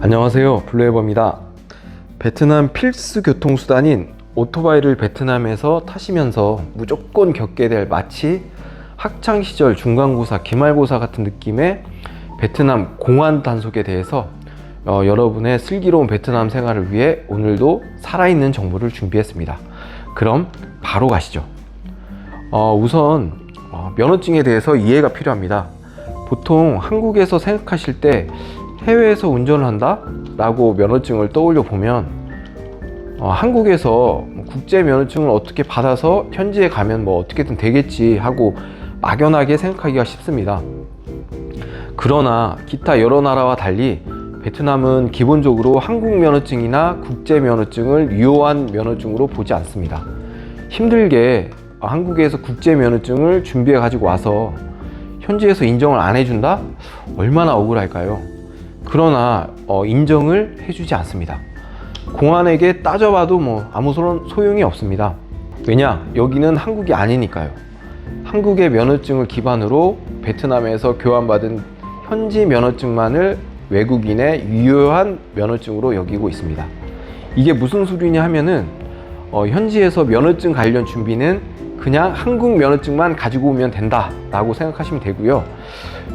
안녕하세요, 블루에버입니다. 베트남 필수 교통수단인 오토바이를 베트남에서 타시면서 무조건 겪게 될 마치 학창시절 중간고사, 기말고사 같은 느낌의 베트남 공안 단속에 대해서 여러분의 슬기로운 베트남 생활을 위해 오늘도 살아있는 정보를 준비했습니다. 그럼 바로 가시죠. 우선 면허증에 대해서 이해가 필요합니다. 보통 한국에서 생각하실 때 해외에서 운전을 한다? 라고 면허증을 떠올려 보면 한국에서 국제 면허증을 어떻게 받아서 현지에 가면 뭐 어떻게든 되겠지 하고 막연하게 생각하기가 쉽습니다. 그러나 기타 여러 나라와 달리 베트남은 기본적으로 한국 면허증이나 국제 면허증을 유효한 면허증으로 보지 않습니다. 힘들게 한국에서 국제 면허증을 준비해 가지고 와서 현지에서 인정을 안 해준다? 얼마나 억울할까요? 그러나 인정을 해주지 않습니다. 공안에게 따져봐도 아무 소용이 없습니다. 왜냐? 여기는 한국이 아니니까요. 한국의 면허증을 기반으로 베트남에서 교환받은 현지 면허증만을 외국인의 유효한 면허증으로 여기고 있습니다. 이게 무슨 소리냐 하면은 현지에서 면허증 관련 준비는 그냥 한국 면허증만 가지고 오면 된다 라고 생각하시면 되고요.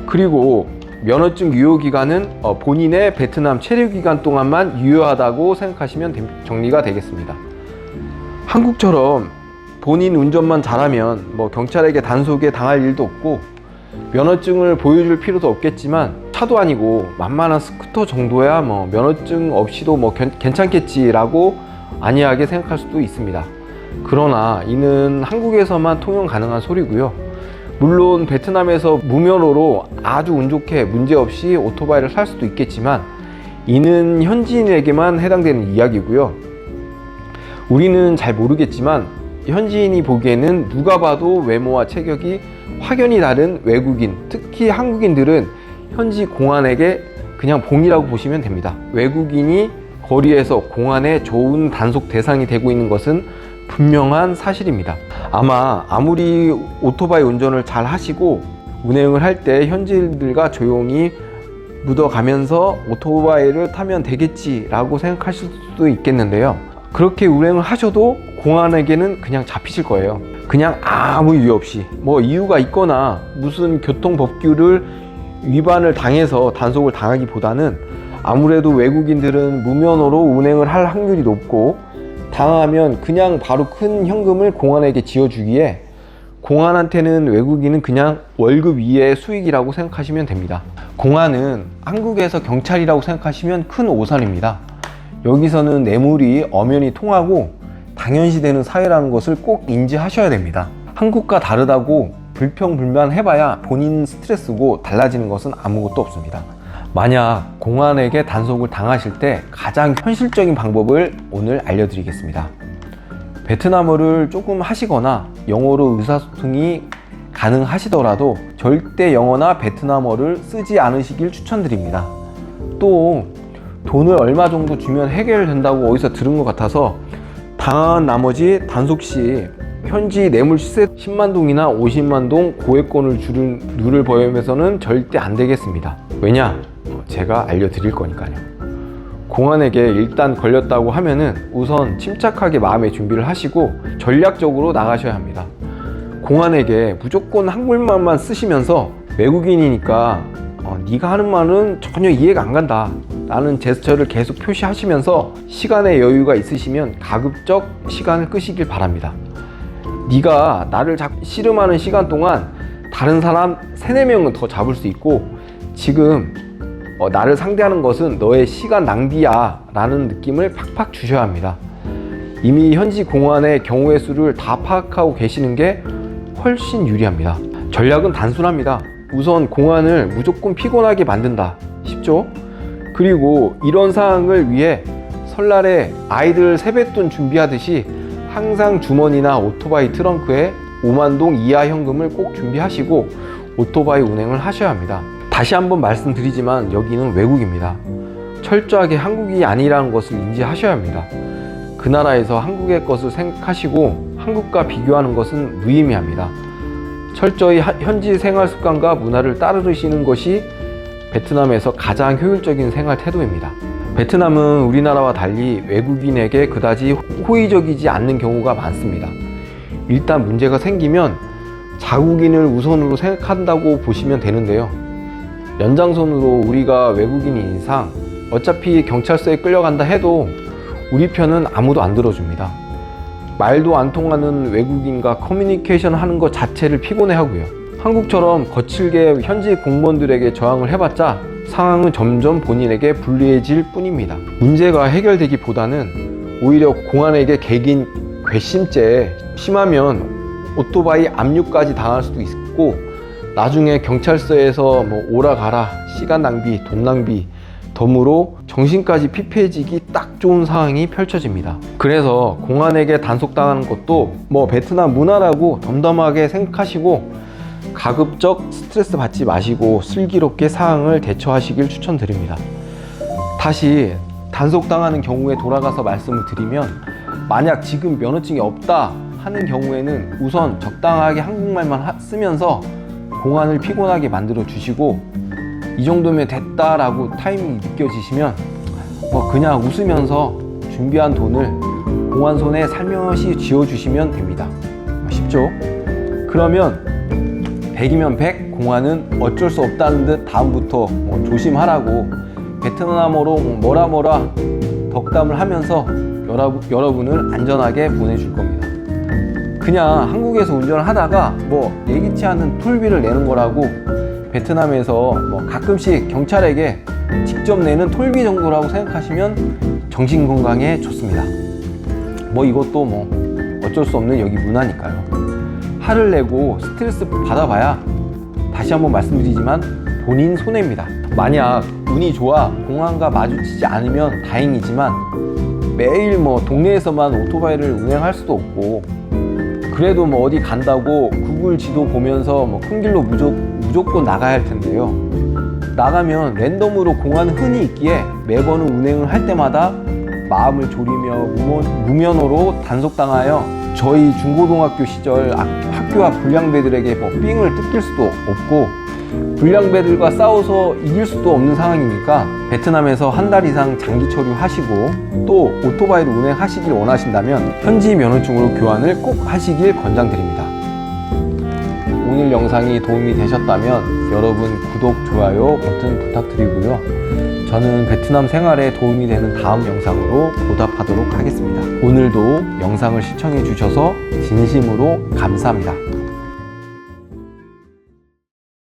그리고 면허증 유효기간은 본인의 베트남 체류기간 동안만 유효하다고 생각하시면 정리가 되겠습니다. 한국처럼 본인 운전만 잘하면 경찰에게 단속에 당할 일도 없고 면허증을 보여줄 필요도 없겠지만 차도 아니고 만만한 스쿠터 정도야 면허증 없이도 괜찮겠지라고 안이하게 생각할 수도 있습니다. 그러나 이는 한국에서만 통용 가능한 소리고요. 물론 베트남에서 무면허로 아주 운 좋게 문제없이 오토바이를 살 수도 있겠지만 이는 현지인에게만 해당되는 이야기고요. 우리는 잘 모르겠지만 현지인이 보기에는 누가 봐도 외모와 체격이 확연히 다른 외국인, 특히 한국인들은 현지 공안에게 그냥 봉이라고 보시면 됩니다. 외국인이 거리에서 공안에 좋은 단속 대상이 되고 있는 것은 분명한 사실입니다. 아무리 오토바이 운전을 잘 하시고 운행을 할 때 현지인들과 조용히 묻어가면서 오토바이를 타면 되겠지라고 생각하실 수도 있겠는데요. 그렇게 운행을 하셔도 공안에게는 그냥 잡히실 거예요. 그냥 아무 이유 없이 이유가 있거나 무슨 교통법규를 위반을 당해서 단속을 당하기보다는 아무래도 외국인들은 무면허로 운행을 할 확률이 높고 당하면 그냥 바로 큰 현금을 공안에게 지어주기에 공안한테는 외국인은 그냥 월급 이하의 수익이라고 생각하시면 됩니다. 공안은 한국에서 경찰이라고 생각하시면 큰 오산입니다. 여기서는 뇌물이 엄연히 통하고 당연시되는 사회라는 것을 꼭 인지하셔야 됩니다. 한국과 다르다고 불평불만 해봐야 본인 스트레스고 달라지는 것은 아무것도 없습니다. 만약 공안에게 단속을 당하실 때 가장 현실적인 방법을 오늘 알려드리겠습니다. 베트남어를 조금 하시거나 영어로 의사소통이 가능하시더라도 절대 영어나 베트남어를 쓰지 않으시길 추천드립니다. 또 돈을 얼마 정도 주면 해결된다고 어디서 들은 것 같아서 당한 나머지 단속 시 현지 뇌물 시세 10만 동이나 50만 동 고액권을 주는 룰을 범해서는 절대 안 되겠습니다. 왜냐? 제가 알려드릴 거니까요. 공안에게 일단 걸렸다고 하면은 우선 침착하게 마음의 준비를 하시고 전략적으로 나가셔야 합니다. 공안에게 무조건 한국말만 쓰시면서 외국인이니까 네가 하는 말은 전혀 이해가 안 간다 라는 제스처를 계속 표시하시면서 시간의 여유가 있으시면 가급적 시간을 끄시길 바랍니다. 네가 나를 씨름하는 시간 동안 다른 사람 3-4명은 더 잡을 수 있고 지금 나를 상대하는 것은 너의 시간 낭비야 라는 느낌을 팍팍 주셔야 합니다. 이미 현지 공안의 경우의 수를 다 파악하고 계시는 게 훨씬 유리합니다. 전략은 단순합니다. 우선 공안을 무조건 피곤하게 만든다. 쉽죠? 그리고 이런 상황을 위해 설날에 아이들 세뱃돈 준비하듯이 항상 주머니나 오토바이 트렁크에 5만 동 이하 현금을 꼭 준비하시고 오토바이 운행을 하셔야 합니다. 다시 한번 말씀드리지만 여기는 외국입니다. 철저하게 한국이 아니라는 것을 인지하셔야 합니다. 그 나라에서 한국의 것을 생각하시고 한국과 비교하는 것은 무의미합니다. 철저히 현지 생활 습관과 문화를 따르시는 것이 베트남에서 가장 효율적인 생활 태도입니다. 베트남은 우리나라와 달리 외국인에게 그다지 호의적이지 않는 경우가 많습니다. 일단 문제가 생기면 자국인을 우선으로 생각한다고 보시면 되는데요. 연장선으로 우리가 외국인인 이상 어차피 경찰서에 끌려간다 해도 우리 편은 아무도 안 들어줍니다. 말도 안 통하는 외국인과 커뮤니케이션 하는 것 자체를 피곤해 하고요. 한국처럼 거칠게 현지 공무원들에게 저항을 해봤자 상황은 점점 본인에게 불리해질 뿐입니다. 문제가 해결되기보다는 오히려 공안에게 개긴 괘씸죄, 심하면 오토바이 압류까지 당할 수도 있고, 나중에 경찰서에서 뭐 오라 가라, 시간 낭비, 돈 낭비, 덤으로 정신까지 피폐해지기 딱 좋은 상황이 펼쳐집니다. 그래서 공안에게 단속당하는 것도 뭐 베트남 문화라고 덤덤하게 생각하시고 가급적 스트레스 받지 마시고 슬기롭게 상황을 대처하시길 추천드립니다. 다시 단속당하는 경우에 돌아가서 말씀을 드리면, 만약 지금 면허증이 없다 하는 경우에는 우선 적당하게 한국말만 쓰면서 공안을 피곤하게 만들어 주시고, 이 정도면 됐다라고 타이밍이 느껴지시면 뭐 그냥 웃으면서 준비한 돈을 공안 손에 살며시 쥐어주시면 됩니다. 쉽죠? 그러면 100이면 100, 공안은 어쩔 수 없다는 듯 다음부터 조심하라고 베트남어로 뭐라 덕담을 하면서 여러분을 안전하게 보내줄 겁니다. 그냥 한국에서 운전을 하다가 뭐 예기치 않은 톨비를 내는 거라고 베트남에서 뭐 가끔씩 경찰에게 직접 내는 톨비 정도라고 생각하시면 정신건강에 좋습니다. 뭐 이것도 뭐 어쩔 수 없는 여기 문화니까요. 화를 내고 스트레스 받아봐야, 다시 한번 말씀드리지만, 본인 손해입니다. 만약 운이 좋아 공안과 마주치지 않으면 다행이지만, 매일 뭐 동네에서만 오토바이를 운행할 수도 없고, 그래도 뭐 어디 간다고 구글 지도 보면서 뭐 큰 길로 무조건 나가야 할 텐데요. 나가면 랜덤으로 공안은 흔히 있기에 매번 운행을 할 때마다 마음을 졸이며 무면허로 단속당하여 저희 중고등학교 시절 학교와 불량배들에게 뭐 삥을 뜯길 수도 없고, 불량배들과 싸워서 이길 수도 없는 상황이니까 베트남에서 한 달 이상 장기 처리하시고, 또 오토바이를 운행하시길 원하신다면 현지 면허증으로 교환을 꼭 하시길 권장드립니다. 오늘 영상이 도움이 되셨다면 여러분 구독, 좋아요 버튼 부탁드리고요. 저는 베트남 생활에 도움이 되는 다음 영상으로 보답하도록 하겠습니다. 오늘도 영상을 시청해 주셔서 진심으로 감사합니다.